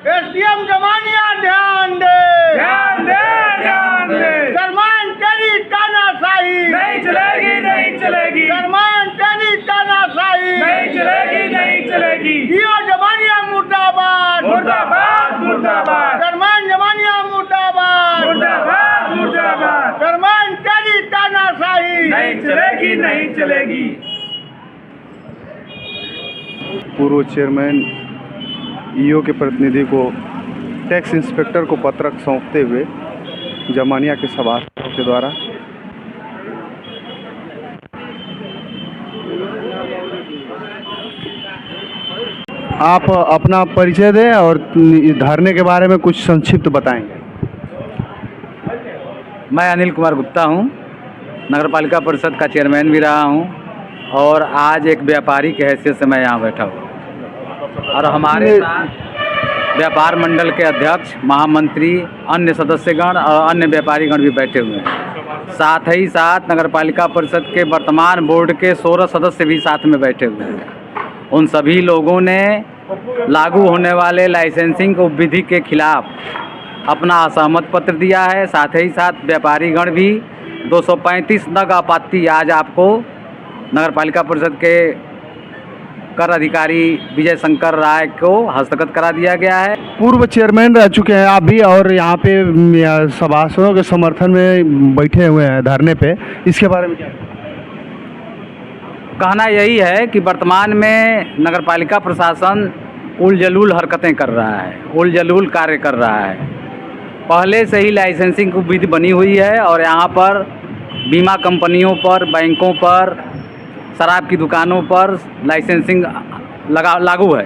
SDM Zamania ध्यान दे, ध्यान दे, ध्यान दे। सरमान तेरी तानाशाही नहीं चलेगी, नहीं चलेगी, सरमान तेरी तानाशाही नहीं चलेगी, नहीं चलेगी। जियो जमानिया मुर्दाबाद, मुर्दाबाद, मुर्दाबाद, सरमान जमानिया मुर्दाबाद, मुर्दाबाद, मुर्दाबाद। सरमान तेरी तानाशाही नहीं चलेगी, नहीं चलेगी। पूर्व चेयरमैन ईओ के प्रतिनिधि को टैक्स इंस्पेक्टर को पत्रक सौंपते हुए जमानिया के सभासदों के द्वारा आप अपना परिचय दें और इस धरने के बारे में कुछ संक्षिप्त बताएंगे। मैं अनिल कुमार गुप्ता हूँ, नगर पालिका परिषद का चेयरमैन भी रहा हूँ और आज एक व्यापारी की हैसियत से मैं यहाँ बैठा हूँ और हमारे साथ व्यापार मंडल के अध्यक्ष, महामंत्री, अन्य सदस्यगण और अन्य व्यापारीगण भी बैठे हुए हैं। साथ ही साथ नगर पालिका परिषद के वर्तमान बोर्ड के 16 सदस्य भी साथ में बैठे हुए हैं। उन सभी लोगों ने लागू होने वाले लाइसेंसिंग विधि के खिलाफ अपना असहमत पत्र दिया है। साथ ही साथ व्यापारीगण भी 235 नग आपत्ति आज आपको नगर पालिका परिषद के कर अधिकारी विजय शंकर राय को हस्तगत करा दिया गया है। पूर्व चेयरमैन रह चुके हैं आप भी और यहाँ पे सभासदों के समर्थन में बैठे हुए हैं धरने पे, इसके बारे में क्या कहना यही है कि वर्तमान में नगर पालिका प्रशासन उलझुल हरकतें कर रहा है, उलझुल कार्य कर रहा है। पहले से ही लाइसेंसिंग विधि बनी हुई है और यहाँ पर बीमा कंपनियों पर, बैंकों पर, शराब की दुकानों पर लाइसेंसिंग लागू है।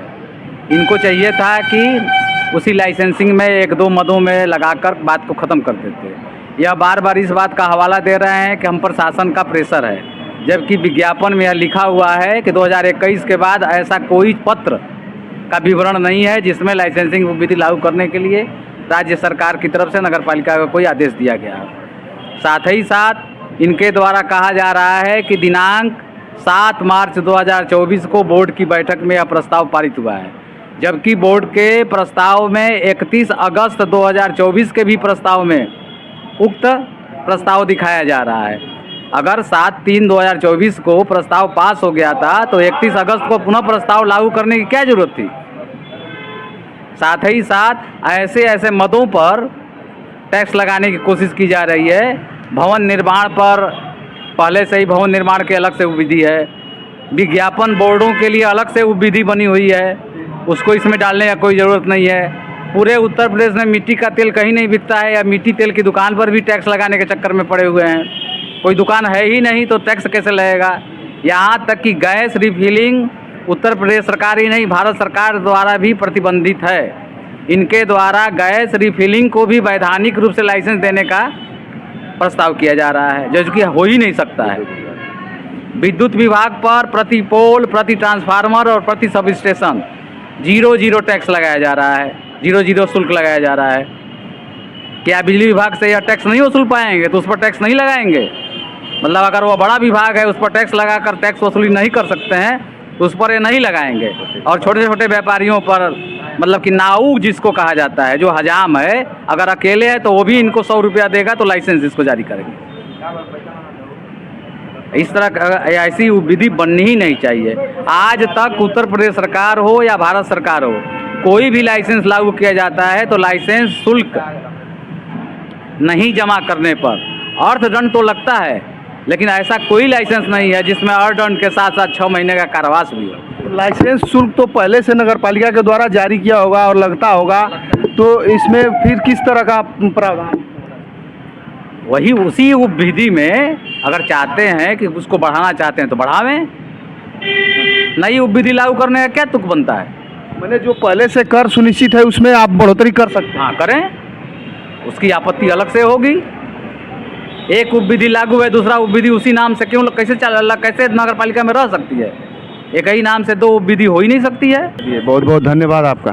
इनको चाहिए था कि उसी लाइसेंसिंग में एक दो मदों में लगाकर बात को ख़त्म कर देते। यह बार बार इस बात का हवाला दे रहे हैं कि हम पर शासन का प्रेशर है, जबकि विज्ञापन में यह लिखा हुआ है कि 2021 के बाद ऐसा कोई पत्र का विवरण नहीं है जिसमें लाइसेंसिंग विधि लागू करने के लिए राज्य सरकार की तरफ से नगर पालिका को कोई आदेश दिया गया है। साथ ही साथ इनके द्वारा कहा जा रहा है कि दिनांक 7 मार्च 2024 को बोर्ड की बैठक में यह प्रस्ताव पारित हुआ है, जबकि बोर्ड के प्रस्ताव में 31 अगस्त 2024 के भी प्रस्ताव में उक्त प्रस्ताव दिखाया जा रहा है। अगर 7/3/2024 को प्रस्ताव पास हो गया था तो 31 अगस्त को पुनः प्रस्ताव लागू करने की क्या जरूरत थी। साथ ही साथ ऐसे मदों पर टैक्स लगाने की कोशिश की जा रही है। भवन निर्माण पर पहले से ही भवन निर्माण के अलग से विधि है, विज्ञापन बोर्डों के लिए अलग से विधि बनी हुई है, उसको इसमें डालने का कोई ज़रूरत नहीं है। पूरे उत्तर प्रदेश में मिट्टी का तेल कहीं नहीं बिकता है या मिट्टी तेल की दुकान पर भी टैक्स लगाने के चक्कर में पड़े हुए हैं। कोई दुकान है ही नहीं तो टैक्स कैसे लगेगा। यहाँ तक कि गैस रिफिलिंग उत्तर प्रदेश सरकार ही नहीं, भारत सरकार द्वारा भी प्रतिबंधित है। इनके द्वारा गैस रिफिलिंग को भी वैधानिक रूप से लाइसेंस देने का प्रस्ताव किया जा रहा है, जो कि हो ही नहीं सकता है। विद्युत विभाग पर प्रति पोल, प्रति ट्रांसफार्मर और प्रति सब स्टेशन 0 टैक्स लगाया जा रहा है, 0 शुल्क लगाया जा रहा है। क्या बिजली विभाग से यह टैक्स नहीं वसूल पाएंगे तो उस पर टैक्स नहीं लगाएंगे? मतलब अगर वो बड़ा विभाग है उस पर टैक्स लगाकर टैक्स वसूली नहीं कर सकते हैं तो उस पर ये नहीं लगाएंगे। और छोटे छोटे व्यापारियों पर, मतलब कि नाऊ जिसको कहा जाता है, जो हजाम है, अगर अकेले है तो वो भी इनको 100 रुपया देगा तो लाइसेंस इसको जारी करेंगे। इस तरह ऐसी विधि बननी ही नहीं चाहिए। आज तक उत्तर प्रदेश सरकार हो या भारत सरकार हो, कोई भी लाइसेंस लागू किया जाता है तो लाइसेंस शुल्क नहीं जमा करने पर अर्थदंड तो लगता है, लेकिन ऐसा कोई लाइसेंस नहीं है जिसमें अर्थदंड के साथ साथ 6 महीने का कारावास भी हो। लाइसेंस शुल्क तो पहले से नगर पालिका के द्वारा जारी किया होगा और लगता होगा, तो इसमें फिर किस तरह का प्रावधान? वही उसी विधि में अगर चाहते हैं कि उसको बढ़ाना चाहते हैं तो बढ़ावें। नई विधि लागू करने का क्या तुक बनता है? मैंने जो पहले से कर सुनिश्चित है उसमें आप बढ़ोतरी कर सकते हैं। हाँ करें, उसकी आपत्ति अलग से होगी। एक उपविधि लागू है, दूसरा उपविधि उसी नाम से क्यों कैसे कैसे नगर पालिका में रह सकती है? एक ही नाम से 2 उपविधि हो ही नहीं सकती है। बहुत बहुत धन्यवाद आपका।